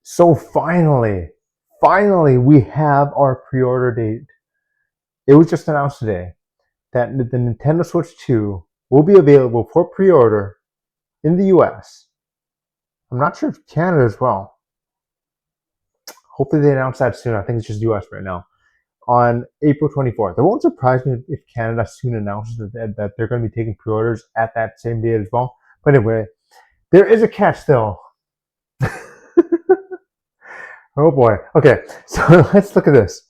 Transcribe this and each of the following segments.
So finally, we have our pre-order date. It was just announced today that the Nintendo Switch 2 will be available for pre-order in the US. I'm not sure if Canada as well. Hopefully they announce that soon. I think it's just US right now. On April 24th. It won't surprise me if Canada soon announces that they're going to be taking pre-orders at that same date as well. But anyway, there is a catch though. Oh boy. Okay, so let's look at this.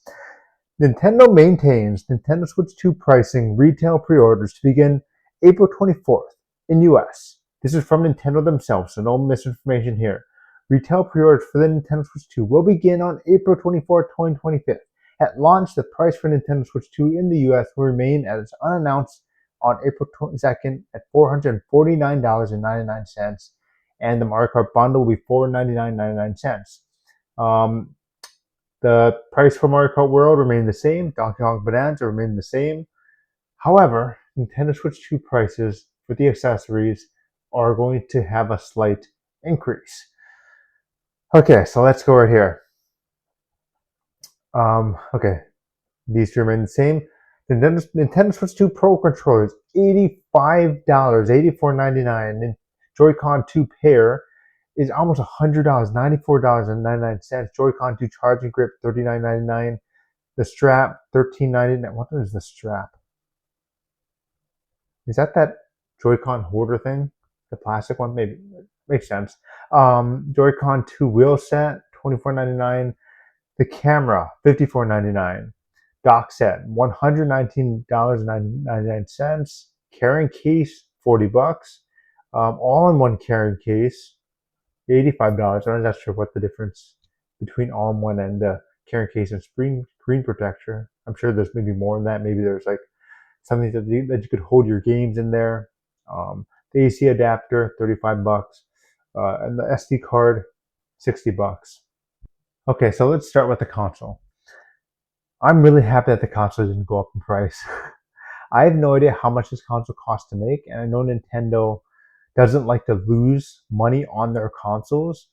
Nintendo maintains Nintendo Switch 2 pricing retail pre-orders to begin April 24th in US. This is from Nintendo themselves, so no misinformation here. Retail pre-orders for the Nintendo Switch 2 will begin on April 24th, 2025. At launch, the price for Nintendo Switch 2 in the US will remain as unannounced on April 22nd at $449.99, and the Mario Kart bundle will be $499.99. Um, the price for Mario Kart World remained the same. Donkey Kong Bonanza remained the same. However, Nintendo Switch 2 prices for the accessories are going to have a slight increase. Okay, so let's go right here. Okay, these two remain the same. Nintendo Switch 2 Pro controllers, $85, $84.99. Joy-Con 2 pair is almost $100, $94.99. Joy-Con 2 charging grip, $39.99. The strap, $13.99. What is the strap? Is that Joy-Con holder thing? The plastic one? Maybe. Makes sense. Joy-Con 2 wheel set, $24.99. The camera, $54.99. Dock set, $119.99. Carrying case, $40. All-in-one carrying case, $85. I'm not sure what the difference between all-in-one and the carrying case and screen protector. I'm sure there's maybe more than that. Maybe there's like something that you could hold your games in there. The AC adapter, $35. And the SD card, $60. Okay, so let's start with the console. I'm really happy that the console didn't go up in price. I have no idea how much this console costs to make, and I know Nintendo doesn't like to lose money on their consoles.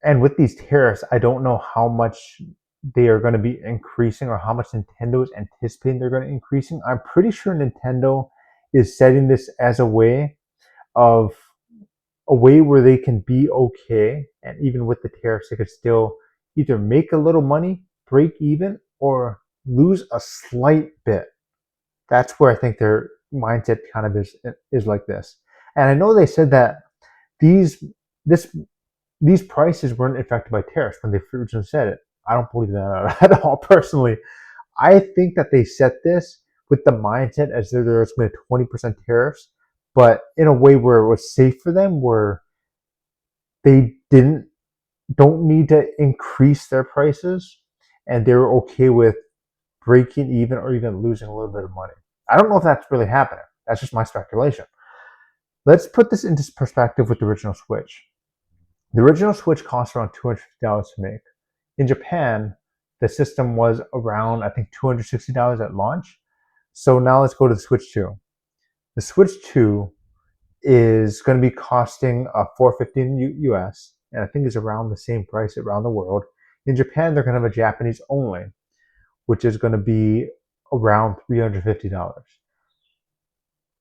And with these tariffs, I don't know how much they are going to be increasing or how much Nintendo is anticipating they're going to increasing. I'm pretty sure Nintendo is setting this as of a way where they can be okay, and even with the tariffs, they could still either make a little money, break even, or lose a slight bit. That's where I think their mindset kind of is like this. And I know they said that these this these prices weren't affected by tariffs when they originally said it. I don't believe that at all personally. I think that they set this with the mindset as though there was going to be 20% tariffs, but in a way where it was safe for them, where they don't need to increase their prices, and they were okay with breaking even or even losing a little bit of money. I don't know if that's really happening. That's just my speculation. Let's put this into perspective with the original Switch. The original Switch cost around $250 to make. In Japan, the system was around, I think, $260 at launch. So now let's go to the Switch 2. The Switch 2 is going to be costing $450 in US, and I think it's around the same price around the world. In Japan, they're going to have a Japanese only, which is going to be around $350.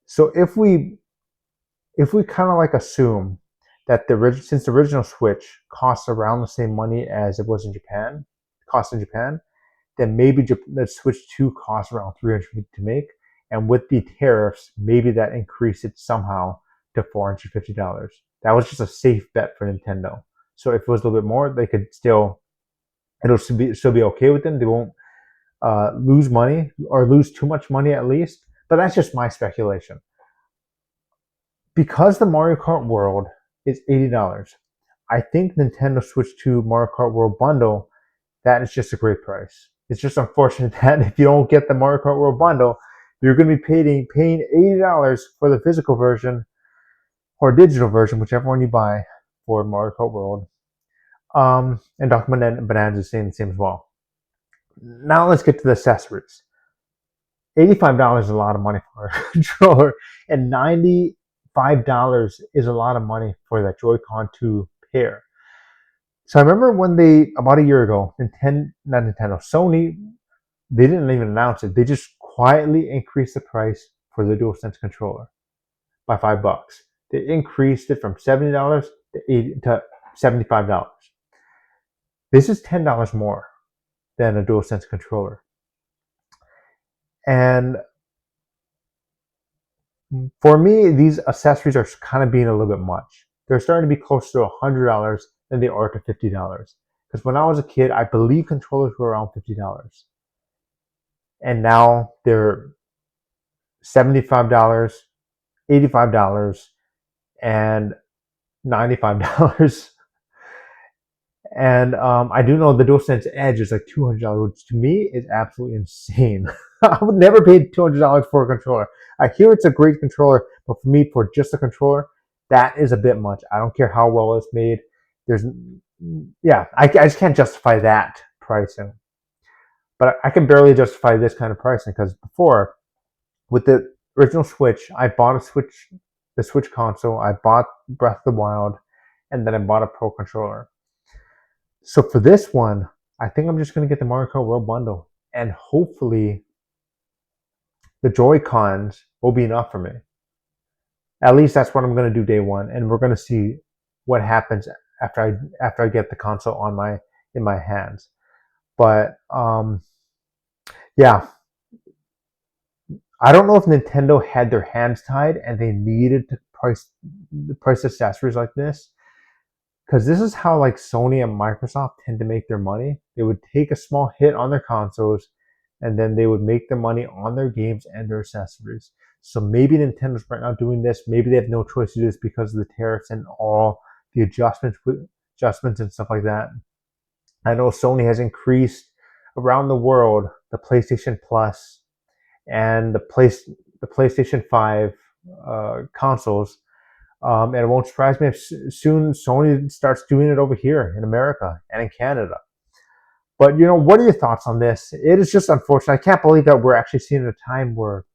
So if we kind of like assume that since the original Switch costs around the same money as it was in Japan, then maybe the Switch 2 costs around $350 to make, and with the tariffs, maybe that increased it somehow to $450. That was just a safe bet for Nintendo. So if it was a little bit more, they could it'll still be okay with them. They won't lose money or lose too much money at least. But that's just my speculation. Because the Mario Kart World is $80, I think Nintendo Switch 2 Mario Kart World bundle, that is just a great price. It's just unfortunate that if you don't get the Mario Kart World bundle, you're going to be paying $80 for the physical version or digital version, whichever one you buy for Mario Kart World. And Donkey Kong Bonanza is saying the same as well. Now let's get to the accessories. $85 is a lot of money for a controller, and $95 is a lot of money for that Joy-Con 2 pair. So I remember when about a year ago, not Nintendo, Sony, they didn't even announce it. They just quietly increased the price for the DualSense controller by $5. They increased it from $70 to $75. This is $10 more than a DualSense controller. And for me, these accessories are kind of being a little bit much. They're starting to be closer to $100 than they are to $50. Because when I was a kid, I believe controllers were around $50. And now they're $75, $85, and $95. And I do know the DualSense Edge is like $200, which to me is absolutely insane. I would never pay $200 for a controller. I hear it's a great controller, but for me, for just a controller, that is a bit much. I don't care how well it's made. I just can't justify that pricing. But I can barely justify this kind of pricing because before, with the original Switch, I bought the Switch console, I bought Breath of the Wild, and then I bought a Pro controller. So for this one, I think I'm just going to get the Mario Kart World Bundle. And hopefully the Joy-Cons will be enough for me. At least that's what I'm going to do day one. And we're going to see what happens after I get the console in my hands. But yeah, I don't know if Nintendo had their hands tied and they needed to price accessories like this. Because this is how like Sony and Microsoft tend to make their money. They would take a small hit on their consoles, and then they would make their money on their games and their accessories. So maybe Nintendo's right now doing this. Maybe they have no choice to do this because of the tariffs and all the adjustments and stuff like that. I know Sony has increased around the world the PlayStation Plus and the PlayStation 5 consoles. And it won't surprise me if soon Sony starts doing it over here in America and in Canada. But what are your thoughts on this? It is just unfortunate. I can't believe that we're actually seeing a time where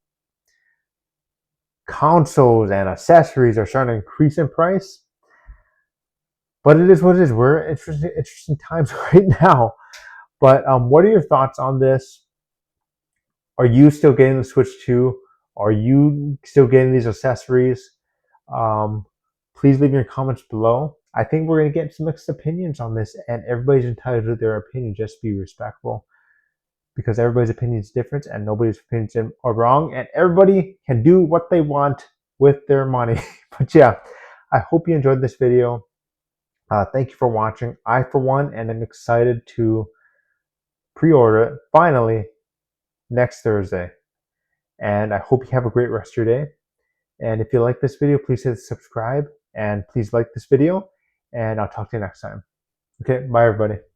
consoles and accessories are starting to increase in price. But it is what it is. We're in interesting times right now. But what are your thoughts on this? Are you still getting the Switch 2? Are you still getting these accessories? Please leave your comments below. I think we're going to get some mixed opinions on this, and everybody's entitled to their opinion. Just be respectful, because everybody's opinion is different and nobody's opinions are wrong, and everybody can do what they want with their money. But yeah, I hope you enjoyed this video. Thank you for watching. I, for one, am excited to pre-order it finally next Thursday. And I hope you have a great rest of your day. And if you like this video, please hit subscribe and please like this video. And I'll talk to you next time. Okay, bye everybody.